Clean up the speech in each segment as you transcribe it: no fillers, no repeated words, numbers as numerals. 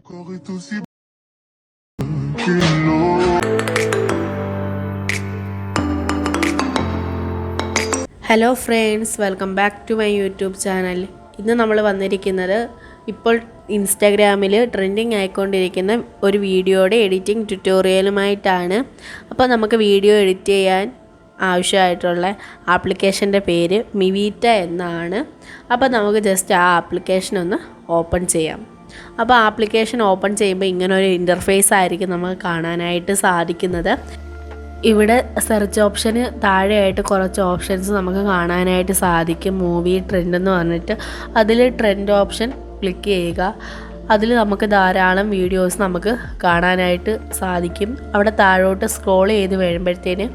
Hello friends, welcome back to my YouTube channel. ഇന്ന് നമ്മൾ വന്നിരിക്കുന്നത് ഇപ്പോൾ ഇൻസ്റ്റാഗ്രാമിൽ ട്രെൻഡിങ് ആയിക്കൊണ്ടിരിക്കുന്ന ഒരു വീഡിയോയുടെ എഡിറ്റിംഗ് ട്യൂട്ടോറിയലുമായിട്ടാണ്. അപ്പോൾ നമുക്ക് വീഡിയോ എഡിറ്റ് ചെയ്യാൻ ആവശ്യമായിട്ടുള്ള ആപ്ലിക്കേഷൻ്റെ പേര് മിവീറ്റ എന്നാണ്. അപ്പോൾ നമുക്ക് ജസ്റ്റ് ആ ആപ്ലിക്കേഷൻ ഒന്ന് ഓപ്പൺ ചെയ്യാം. അപ്പോൾ ആപ്ലിക്കേഷൻ ഓപ്പൺ ചെയ്യുമ്പോൾ ഇങ്ങനൊരു ഇൻ്റർഫേസ് ആയിരിക്കും നമുക്ക് കാണാനായിട്ട് സാധിക്കുന്നത്. ഇവിടെ സെർച്ച് ഓപ്ഷന് താഴെയായിട്ട് കുറച്ച് ഓപ്ഷൻസ് നമുക്ക് കാണാനായിട്ട് സാധിക്കും. മൂവി ട്രെൻഡ് എന്ന് പറഞ്ഞിട്ട് അതിൽ ട്രെൻഡ് ഓപ്ഷൻ ക്ലിക്ക് ചെയ്യുക. അതിൽ നമുക്ക് ധാരാളം വീഡിയോസ് നമുക്ക് കാണാനായിട്ട് സാധിക്കും. അവിടെ താഴോട്ട് സ്ക്രോൾ ചെയ്ത് വരുമ്പോഴത്തേന്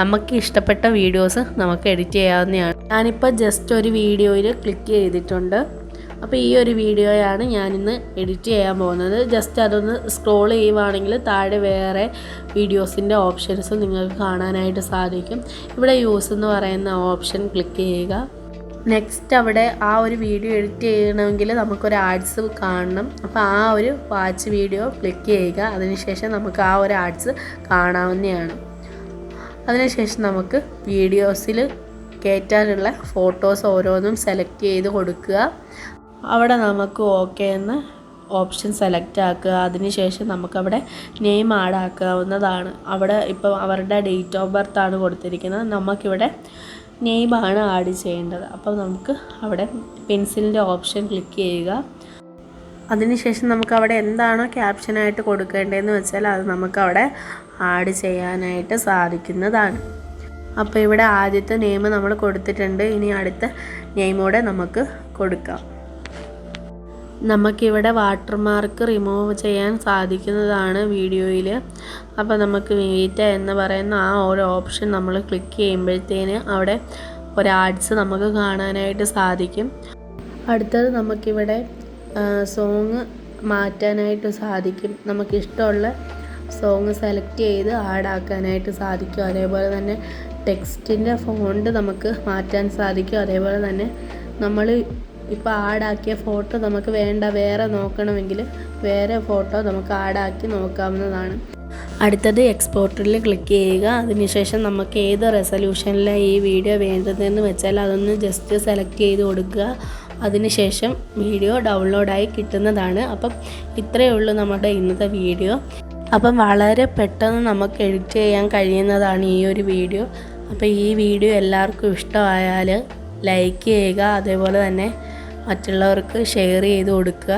നമുക്ക് ഇഷ്ടപ്പെട്ട വീഡിയോസ് നമുക്ക് എഡിറ്റ് ചെയ്യാവുന്നതാണ്. ഞാനിപ്പോൾ ജസ്റ്റ് ഒരു വീഡിയോയിൽ ക്ലിക്ക് ചെയ്തിട്ടുണ്ട്. അപ്പോൾ ഈ ഒരു വീഡിയോയാണ് ഞാനിന്ന് എഡിറ്റ് ചെയ്യാൻ പോകുന്നത്. ജസ്റ്റ് അതൊന്ന് സ്ക്രോൾ ചെയ്യുവാണെങ്കിൽ താഴെ വേറെ വീഡിയോസിൻ്റെ ഓപ്ഷൻസ് നിങ്ങൾക്ക് കാണാനായിട്ട് സാധിക്കും. ഇവിടെ യൂസ് എന്ന് പറയുന്ന ഓപ്ഷൻ ക്ലിക്ക് ചെയ്യുക. നെക്സ്റ്റ് അവിടെ ആ ഒരു വീഡിയോ എഡിറ്റ് ചെയ്യണമെങ്കിൽ നമുക്കൊരു ആഡ്സ് കാണണം. അപ്പോൾ ആ ഒരു വാച്ച് വീഡിയോ ക്ലിക്ക് ചെയ്യുക. അതിനുശേഷം നമുക്ക് ആ ഒരു ആഡ്സ് കാണാവുന്നതാണ്. അതിനുശേഷം നമുക്ക് വീഡിയോസിൽ കയറ്റാനുള്ള ഫോട്ടോസ് ഓരോന്നും സെലക്ട് ചെയ്ത് കൊടുക്കുക. അവിടെ നമുക്ക് ഓക്കെ എന്ന ഓപ്ഷൻ സെലക്ട് ആക്കുക. അതിനുശേഷം നമുക്കവിടെ നെയിം ആഡ് ആക്കാവുന്നതാണ്. അവിടെ ഇപ്പോൾ അവരുടെ ഡേറ്റ് ഓഫ് ബർത്ത് ആണ് കൊടുത്തിരിക്കുന്നത്. നമുക്കിവിടെ നെയിമാണ് ആഡ് ചെയ്യേണ്ടത്. അപ്പോൾ നമുക്ക് അവിടെ പെൻസിലിൻ്റെ ഓപ്ഷൻ ക്ലിക്ക് ചെയ്യുക. അതിനുശേഷം നമുക്കവിടെ എന്താണോ ക്യാപ്ഷനായിട്ട് കൊടുക്കേണ്ടതെന്ന് വെച്ചാൽ അത് നമുക്കവിടെ ആഡ് ചെയ്യാനായിട്ട് സാധിക്കുന്നതാണ്. അപ്പോൾ ഇവിടെ ആദ്യത്തെ നെയിം നമ്മൾ കൊടുത്തിട്ടുണ്ട്. ഇനി അടുത്ത നെയിമോടെ നമുക്ക് കൊടുക്കാം. നമുക്കിവിടെ വാട്ടർമാർക്ക് റിമൂവ് ചെയ്യാൻ സാധിക്കുന്നതാണ് വീഡിയോയിൽ. അപ്പോൾ നമുക്ക് മീറ്റ എന്ന് പറയുന്ന ആ ഒരു ഓപ്ഷൻ നമ്മൾ ക്ലിക്ക് ചെയ്യുമ്പോഴത്തേന് അവിടെ ഒരു ആഡ്സ് നമുക്ക് കാണാനായിട്ട് സാധിക്കും. അടുത്തത് നമുക്കിവിടെ സോങ് മാറ്റാനായിട്ട് സാധിക്കും. നമുക്കിഷ്ടമുള്ള സോങ് സെലക്ട് ചെയ്ത് ആഡാക്കാനായിട്ട് സാധിക്കും. അതേപോലെ തന്നെ ടെക്സ്റ്റിൻ്റെ ഫോണ്ട് നമുക്ക് മാറ്റാൻ സാധിക്കും. അതേപോലെ തന്നെ നമ്മൾ ഇപ്പോൾ ആഡാക്കിയ ഫോട്ടോ നമുക്ക് വേണ്ട വേറെ നോക്കണമെങ്കിൽ വേറെ ഫോട്ടോ നമുക്ക് ആഡാക്കി നോക്കാവുന്നതാണ്. അടുത്തത് എക്സ്പോർട്ടിൽ ക്ലിക്ക് ചെയ്യുക. അതിനുശേഷം നമുക്ക് ഏത് റെസൊല്യൂഷനിലാണ് ഈ വീഡിയോ വേണ്ടതെന്ന് വെച്ചാൽ അതൊന്ന് ജസ്റ്റ് സെലക്ട് ചെയ്ത് കൊടുക്കുക. അതിനുശേഷം വീഡിയോ ഡൗൺലോഡായി കിട്ടുന്നതാണ്. അപ്പം ഇത്രയേ ഉള്ളൂ നമ്മുടെ ഇന്നത്തെ വീഡിയോ. അപ്പം വളരെ പെട്ടെന്ന് നമുക്ക് എഡിറ്റ് ചെയ്യാൻ കഴിയുന്നതാണ് ഈ ഒരു വീഡിയോ. അപ്പോൾ ഈ വീഡിയോ എല്ലാവർക്കും ഇഷ്ടമായാൽ ലൈക്ക് ചെയ്യുക. അതേപോലെ തന്നെ മറ്റുള്ളവർക്ക് ഷെയർ ചെയ്ത് കൊടുക്കുക.